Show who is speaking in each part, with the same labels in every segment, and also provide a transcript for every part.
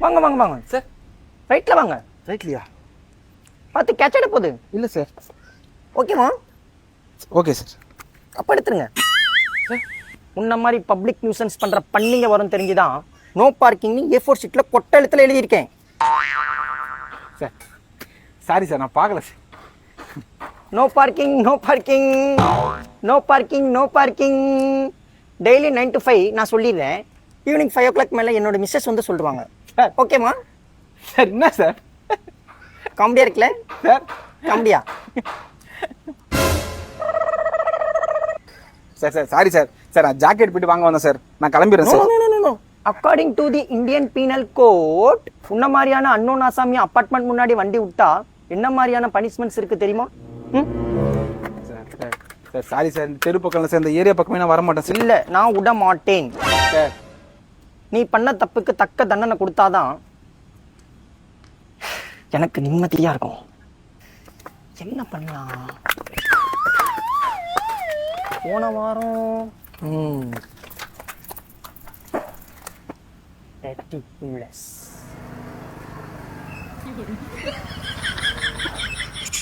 Speaker 1: வாங்க வாங்க வாங்க
Speaker 2: சார்
Speaker 1: ரைட்டில் வாங்க.
Speaker 2: ரைட்லையா?
Speaker 1: பார்த்து கேட்ச் போகுது.
Speaker 2: இல்லை சார்.
Speaker 1: ஓகேவா?
Speaker 2: Okay sir.
Speaker 1: அப்போ எடுத்துருங்க. உன்ன மாதிரி பப்ளிக் நியூசன்ஸ் பண்ணுற பண்ணிங்க வரும் தெரிஞ்சுதான் நோ பார்க்கிங்னு A4 ஷீட்டில் கொட்டை எழுத்துல எழுதியிருக்கேன்.
Speaker 2: சார் சாரி சார், நான் பார்க்கல sir.
Speaker 1: No parking no parking no parking no parking. Daily 9 to 5 நான் சொல்லிடுறேன். ஈவினிங் 5 o'clock மேலே என்னோட மிஸ்ஸஸ் வந்து சொல்லுவாங்க. ஓகேம்மா?
Speaker 2: சார் என்ன சார்
Speaker 1: காமெடியாக இருக்குல்ல
Speaker 2: சார்?
Speaker 1: காமெடியா?
Speaker 2: Sir sir sorry sir. Sir நான் ஜாக்கெட் போயிட்டு வாங்க வந்தேன் சார். நான் கிளம்பிடுறேன் sir.
Speaker 1: According to the Indian penal code உன்ன மாதிரியான அன்னோன் ஆசாமி அப்பார்ட்மெண்ட் முன்னாடி வண்டி விட்டா என்ன மாதிரியான பனிஷ்மெண்ட்ஸ் இருக்கு தெரியுமா?
Speaker 2: Sir sir sir sorry sir. இந்த தெரு பக்கம் சார், இந்த ஏரியா பக்கமே நான் வர மாட்டேன் சார்.
Speaker 1: இல்ல நான் விட மாட்டேன்.
Speaker 2: சார்
Speaker 1: நீ பண்ண தப்புக்கு தக்க தண்டனை கொடுத்தாதான் எனக்கு நிம்மதியா இருக்கும். என்ன பண்ணலாம்? போன வாரம்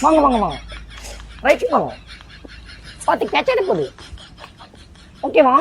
Speaker 1: வாங்க வாங்க வாங்க ரைட் வாங்க. பார்த்து கேட்ச் போகுது. ஓகேவா?